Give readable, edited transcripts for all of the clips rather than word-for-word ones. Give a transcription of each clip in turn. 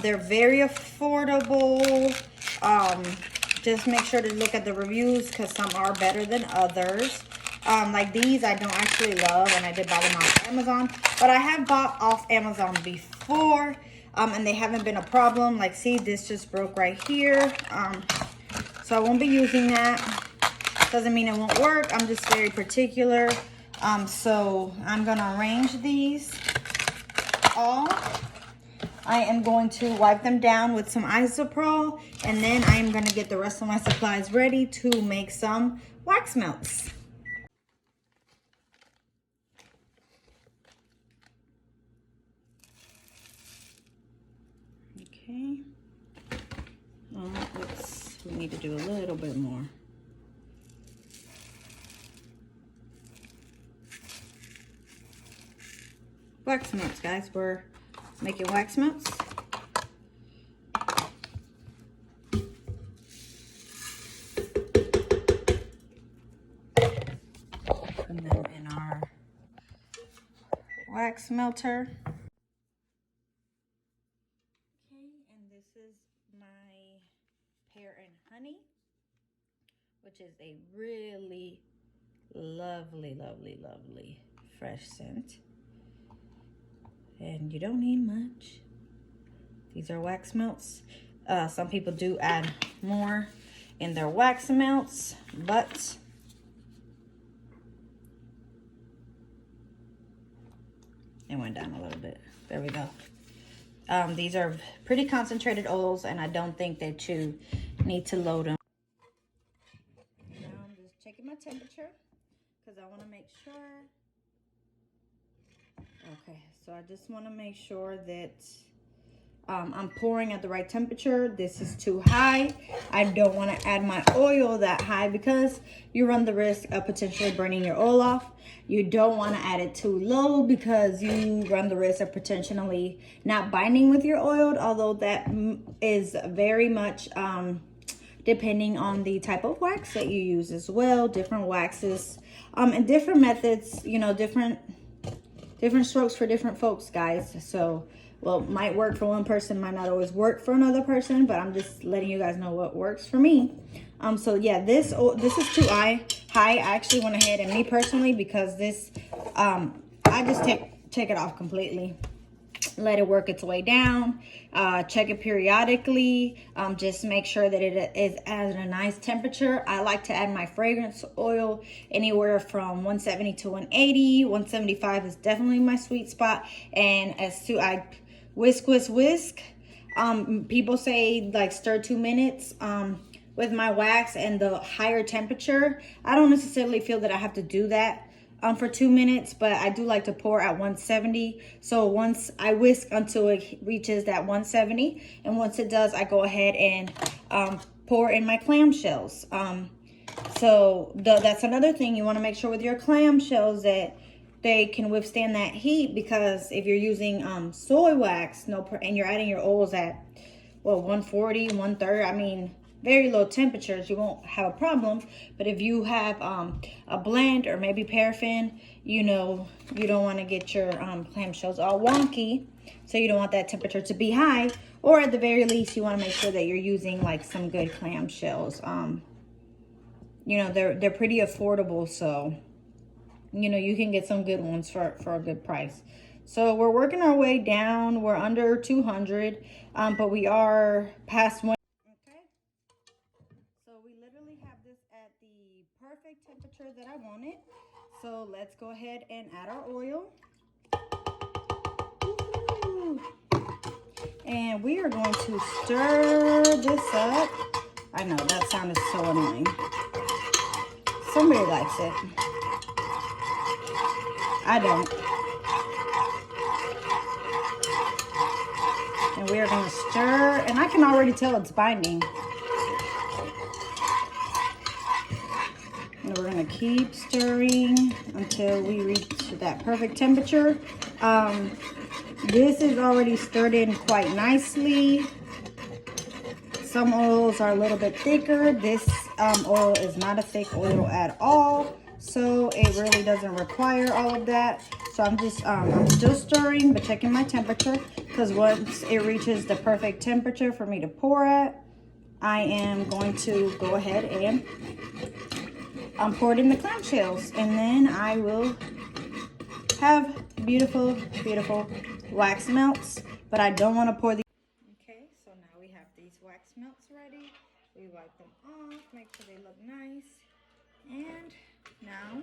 They're very affordable. Just make sure to look at the reviews because some are better than others. Like these I don't actually love, and I did buy them off Amazon, but I have bought off Amazon before, and they haven't been a problem. Like, see, this just broke right here. So I won't be using that. Doesn't mean it won't work. I'm just very particular. So I'm gonna arrange these all. I am going to wipe them down with some isopropyl, and then I am going to get the rest of my supplies ready to make some wax melts. Okay. We need to do a little bit more. Wax melts, guys. We're making wax melts. Put them in our wax melter. Okay, and this is my pear and honey, which is a really lovely, lovely, lovely fresh scent. And you don't need much. These are wax melts. Some people do add more in their wax melts, but it went down a little bit. There we go. These are pretty concentrated oils, and I don't think that you need to load them. Now I'm just checking my temperature because I want to make sure. Okay, so I just want to make sure that I'm pouring at the right temperature. This is too high. I don't want to add my oil that high because you run the risk of potentially burning your oil off. You don't want to add it too low because you run the risk of potentially not binding with your oil, although that is very much depending on the type of wax that you use as well. Different waxes and different methods, you know, different strokes for different folks, guys. So, well, might work for one person, might not always work for another person, but I'm just letting you guys know what works for me. So yeah, this is too high. I actually went ahead, and me personally, because this, I just take it off completely. Let it work its way down. Check it periodically. Just make sure that it is at a nice temperature. I like to add my fragrance oil anywhere from 170 to 180. 175 is definitely my sweet spot. And I whisk. People say like stir 2 minutes with my wax and the higher temperature. I don't necessarily feel that I have to do that for 2 minutes, but I do like to pour at 170. So once I whisk until it reaches that 170, and once it does, I go ahead and pour in my clamshells. That's another thing. You want to make sure with your clamshells that they can withstand that heat, because if you're using soy wax, and you're adding your oils at, well, 140, 130, I mean, very low temperatures, you won't have a problem. But if you have a blend or maybe paraffin, you know, you don't want to get your clamshells all wonky, so you don't want that temperature to be high. Or at the very least, you want to make sure that you're using like some good clamshells. You know, they're pretty affordable, so you know, you can get some good ones for a good price. So we're working our way down. We're under 200, but we are past one. Perfect temperature that I wanted. So let's go ahead and add our oil. Ooh. And we are going to stir this up. I know that sound is so annoying. Somebody likes it. I don't. And we are going to stir, and I can already tell it's binding. And we're going to keep stirring until we reach that perfect temperature. This is already stirred in quite nicely. Some oils are a little bit thicker. This oil is not a thick oil at all, so it really doesn't require all of that. So I'm still stirring, but checking my temperature. because once it reaches the perfect temperature for me to pour at, I am going to go ahead and pour it in the clamshells, and then I will have beautiful, beautiful wax melts. But I don't want to pour the... Okay, so now we have these wax melts ready. We wipe them off, make sure they look nice. And now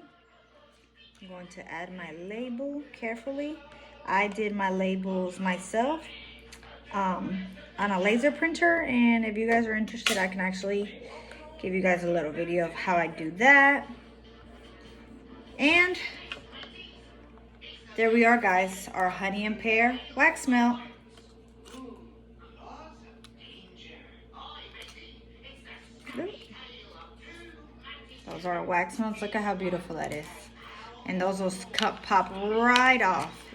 I'm going to add my label carefully. I did my labels myself on a laser printer, and if you guys are interested, I can actually give you guys a little video of how I do that. And there we are, guys, our honey and pear wax melt. Those are our wax melts. Look at how beautiful that is. And those will pop right off.